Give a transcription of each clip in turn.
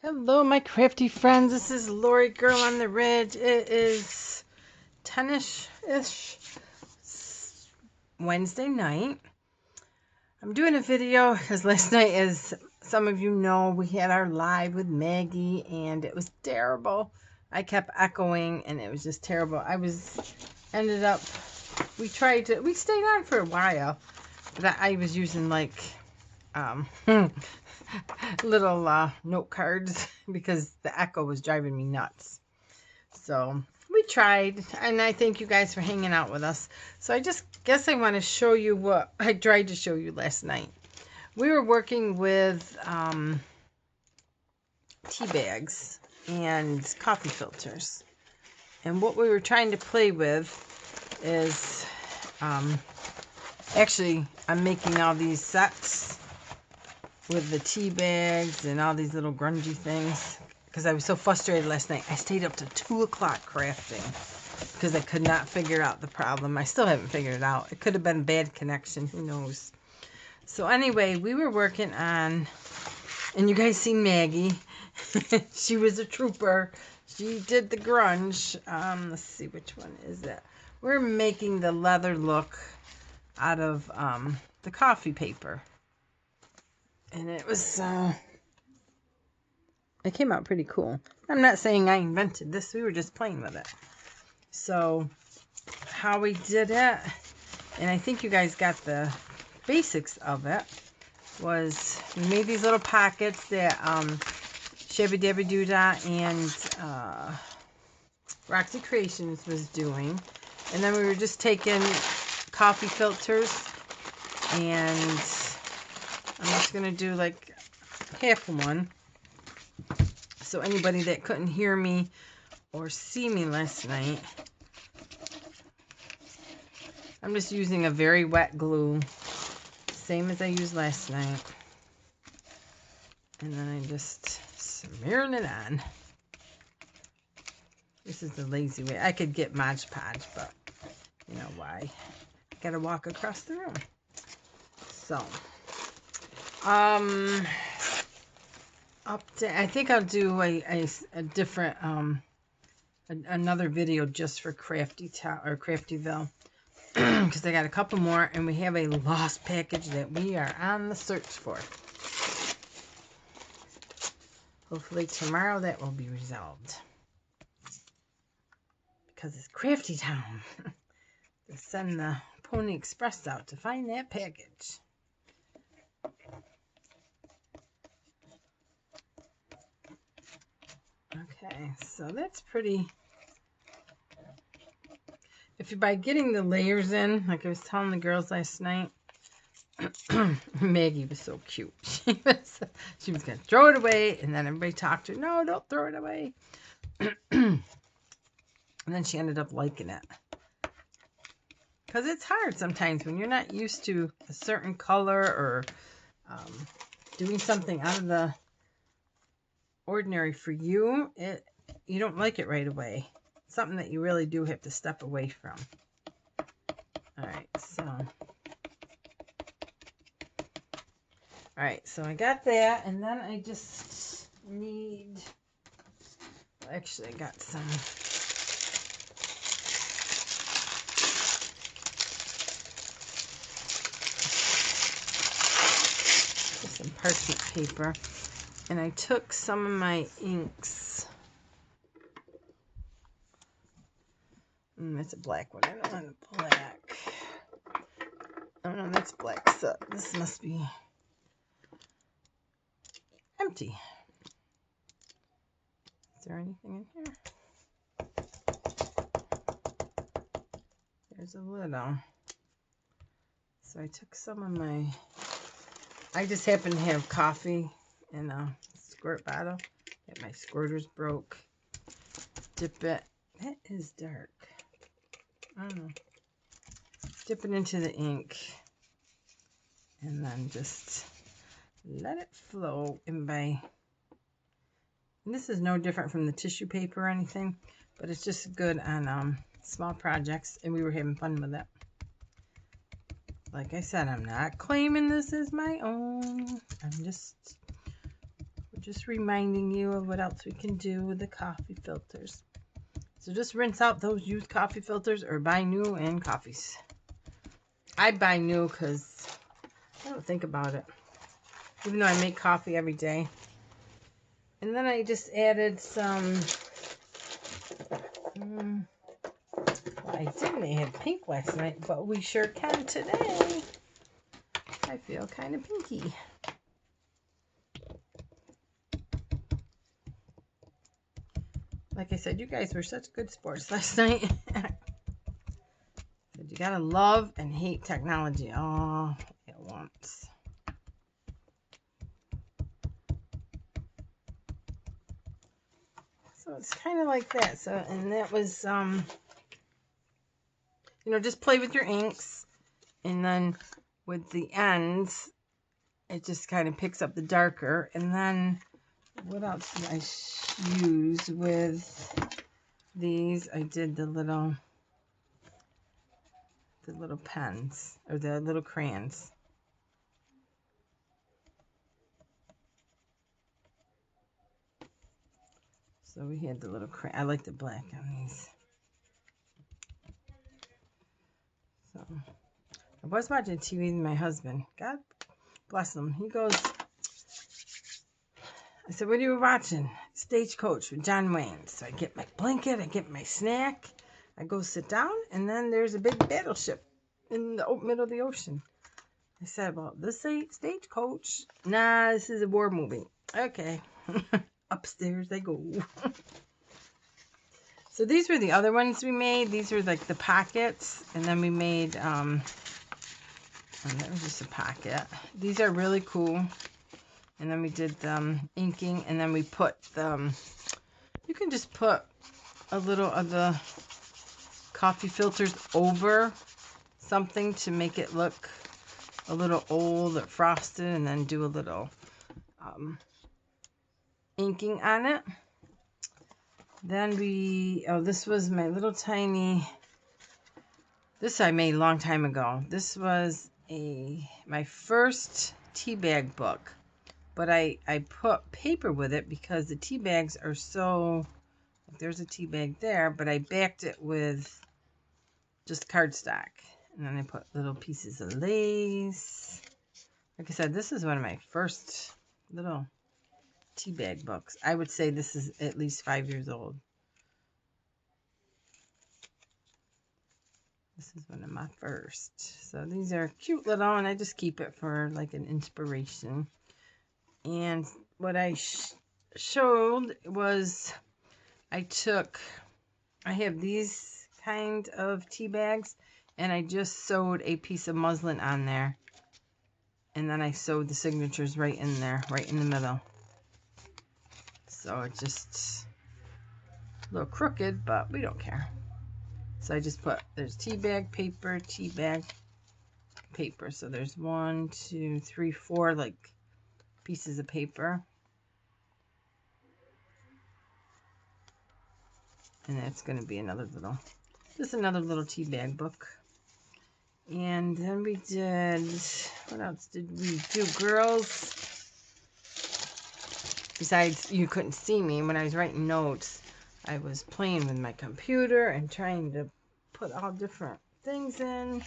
Hello, my crafty friends. This is Laurie Girl on the Ridge. It is 10ish Wednesday night. I'm doing a video because last night, as some of you know, we had our live with Maggie and it was terrible. I kept echoing and it was just terrible. We stayed on for a while, but I was using like little note cards because the echo was driving me nuts. So we tried, and I thank you guys for hanging out with us. So I just guess I want to show you what I tried to show you last night. We were working with tea bags and coffee filters, and what we were trying to play with is actually I'm making all these sets with the tea bags and all these little grungy things because I was so frustrated last night. I stayed up to 2 o'clock crafting because I could not figure out the problem. I still haven't figured it out. It could have been bad connection. Who knows? So anyway, we were working on, and you guys seen Maggie. She was a trooper. She did the grunge. Let's see, which one is that? We're making the leather look out of the coffee paper. And it was, it came out pretty cool. I'm not saying I invented this. We were just playing with it. So, how we did it, and I think you guys got the basics of it, was we made these little pockets that Shabby Dabby Doodah and Roxy Creations was doing. And then we were just taking coffee filters, and I'm just going to do like half one. So anybody that couldn't hear me or see me last night, I'm just using a very wet glue, same as I used last night. And then I just smearing it on. This is the lazy way. I could get Mod Podge, but you know why. Gotta walk across the room. So, I think I'll do a different, another video just for Craftyville. Because I got a couple more, and we have a lost package that we are on the search for. Hopefully tomorrow that will be resolved. Because it's Crafty Town. They send the Pony Express out to find that package. Okay, so that's pretty. If you by getting the layers in, like I was telling the girls last night, Maggie was so cute. She was gonna throw it away, and then everybody talked to her. No, don't throw it away. And then she ended up liking it. Because it's hard sometimes when you're not used to a certain color or doing something out of the ordinary for you. You don't like it right away. It's something that you really do have to step away from. Alright, so I got that, and then I just need, actually I got some parchment paper, and I took some of my inks. That's a black one. I don't want a black. Oh no, that's black. So this must be empty. Is there anything in here? There's a little. So I took some of my, I just happen to have coffee in a squirt bottle. My squirters broke. Dip it. That is dark. I don't know. Dip it into the ink. And then just let it flow. And this is no different from the tissue paper or anything, but it's just good on small projects, and we were having fun with it. Like I said, I'm not claiming this as my own. We're just reminding you of what else we can do with the coffee filters. So just rinse out those used coffee filters or buy new in coffees. I buy new because I don't think about it, even though I make coffee every day. And then I just added some, well, I didn't have pink last night, but we sure can today. I feel kind of pinky. Like I said, you guys were such good sports last night. You gotta love and hate technology all at once. So it's kind of like that. So, and that was, you know, just play with your inks. And then with the ends, it just kind of picks up the darker. And then what else did I use with these? I did the little pens, or the little crayons. So we had the little crayon. I like the black on these. So I was watching TV with my husband. God bless him. He goes, I said, what are you watching? Stagecoach with John Wayne. So I get my blanket, I get my snack, I go sit down, and then there's a big battleship in the middle of the ocean. I said, well, this ain't Stagecoach. Nah, this is a war movie. Okay. Upstairs they go. So these were the other ones we made. These were like the pockets. And then we made, and that was just a pocket. These are really cool. And then we did the inking, and then we put the, you can just put a little of the coffee filters over something to make it look a little old or frosted, and then do a little inking on it. Then we, oh, this was my little tiny, this I made a long time ago. This was my first tea bag book. But I put paper with it because the tea bags are so, there's a tea bag there, but I backed it with just cardstock. And then I put little pieces of lace. Like I said, this is one of my first little tea bag books. I would say this is at least 5 years old. This is one of my first. So these are cute little, and I just keep it for like an inspiration. And what I showed was I have these kind of tea bags, and I just sewed a piece of muslin on there. And then I sewed the signatures right in there, right in the middle. So it's just a little crooked, but we don't care. So I just put, there's tea bag paper, tea bag paper. So there's 1, 2, 3, 4 like pieces of paper. And that's going to be another little, just another little tea bag book. And then we did, what else did we do, girls? Besides, you couldn't see me when I was writing notes. I was playing with my computer and trying to put all different things in,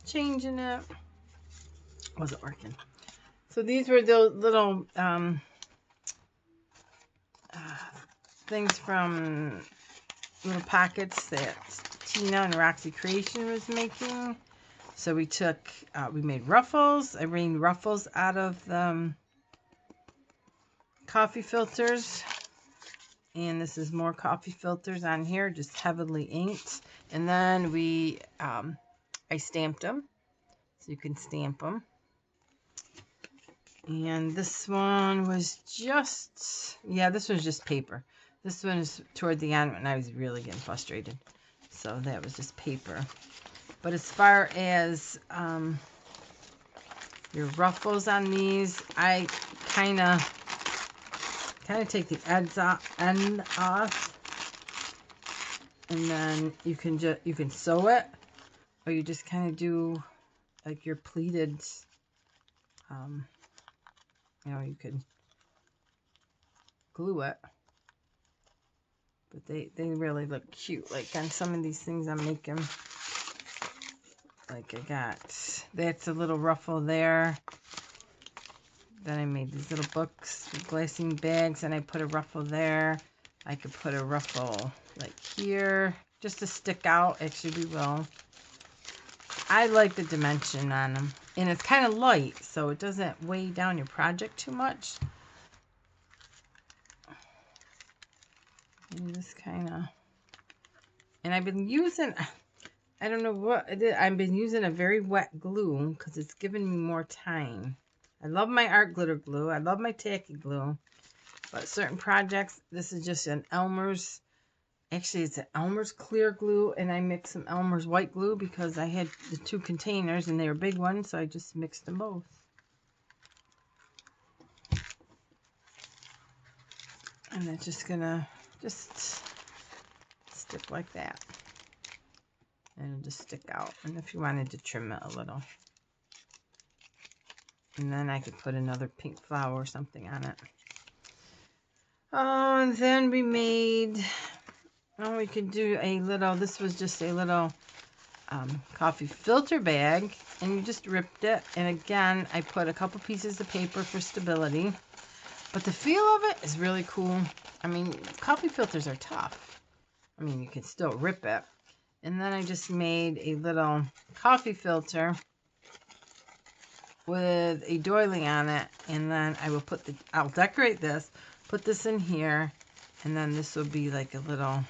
changing it. Wasn't working. So these were the little things from little pockets that Tina and Roxy Creation was making. So we took, we made Ruffles. I made Ruffles out of the coffee filters. And this is more coffee filters on here, just heavily inked. And then we, I stamped them. So you can stamp them. And this one was just, yeah, this was just paper. This one is toward the end when I was really getting frustrated. So that was just paper. But as far as your ruffles on these, I kind of take the end off, and then you can sew it, or you just kind of do like your pleated. You know, you could glue it. But they really look cute. Like on some of these things I'm making. Like I got, that's a little ruffle there. Then I made these little books with glassine bags, and I put a ruffle there. I could put a ruffle like here, just to stick out. Actually, we will. I like the dimension on them. And it's kind of light, so it doesn't weigh down your project too much. And this kind of... And I've been using... I don't know what it is. I've been using a very wet glue because it's giving me more time. I love my art glitter glue. I love my tacky glue. But certain projects, this is just an Elmer's. Actually, it's an Elmer's clear glue. And I mixed some Elmer's white glue because I had the 2 containers and they were big ones. So I just mixed them both. And it's just going to just stick like that. And it'll just stick out. And if you wanted to trim it a little. And then I could put another pink flower or something on it. Oh, and then we made... Oh, we could do a little... This was just a little coffee filter bag. And you just ripped it. And again, I put a couple pieces of paper for stability. But the feel of it is really cool. I mean, coffee filters are tough. I mean, you can still rip it. And then I just made a little coffee filter with a doily on it. And then I will put I'll decorate this, put this in here. And then this will be like a little,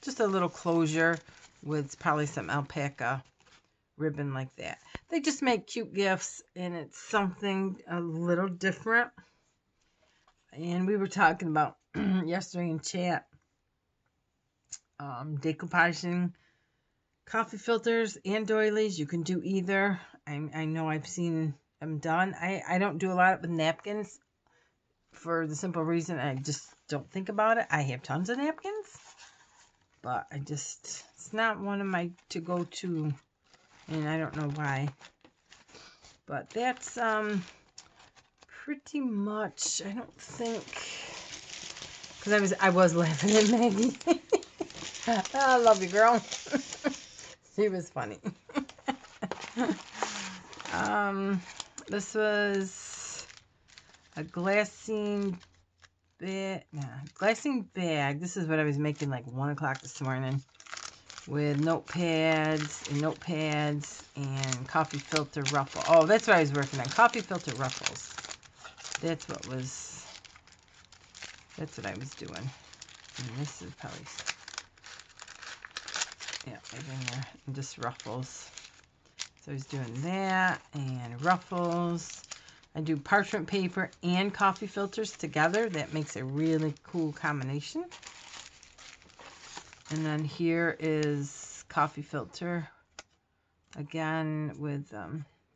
just a little closure with probably some alpaca ribbon like that. They just make cute gifts, and it's something a little different. And we were talking about yesterday in chat, decoupaging coffee filters and doilies. You can do either. I know I've seen them done. I don't do a lot with napkins for the simple reason I just don't think about it. I have tons of napkins, but it's not one of my to-go-to, and I don't know why. But that's pretty much, I don't think, because I was laughing at Maggie. I love you, girl. She was funny. This was a glassine bag. This is what I was making like 1 o'clock this morning with notepads and coffee filter ruffle. Oh, that's what I was working on. Coffee filter ruffles. That's what I was doing. And this is probably, yeah, right in there. And just ruffles. So I was doing that and ruffles. I do parchment paper and coffee filters together. That makes a really cool combination. And then here is coffee filter. Again with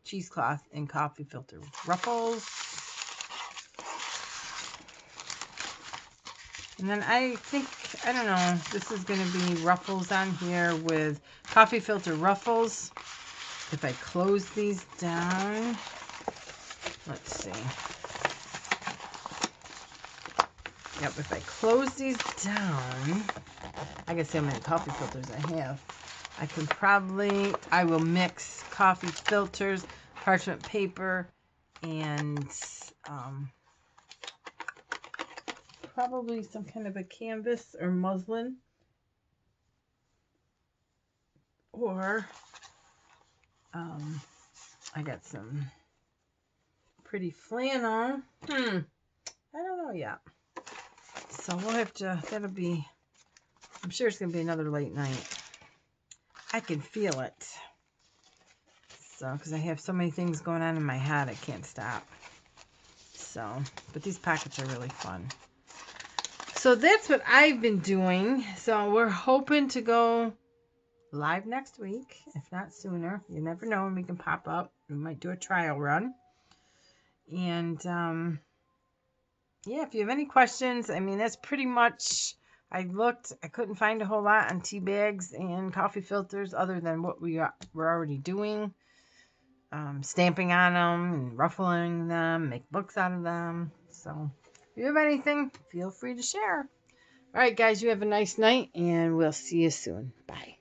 cheesecloth and coffee filter ruffles. And then I think, I don't know, this is going to be ruffles on here with coffee filter ruffles. If I close these down, let's see. Yep, if I close these down, I can see how many coffee filters I have. I will mix coffee filters, parchment paper, and probably some kind of a canvas or muslin. Or I got some pretty flannel. I don't know yet. So we'll have to, I'm sure it's going to be another late night. I can feel it. So, because I have so many things going on in my head, I can't stop. So, but these pockets are really fun. So that's what I've been doing. So we're hoping to go live next week, if not sooner. You never know when we can pop up. We might do a trial run. And yeah, if you have any questions, I mean, that's pretty much, I looked, I couldn't find a whole lot on tea bags and coffee filters other than what we're already doing. Stamping on them and ruffling them, make books out of them. So If you have anything, feel free to share. All right, guys, you have a nice night, and we'll see you soon. Bye.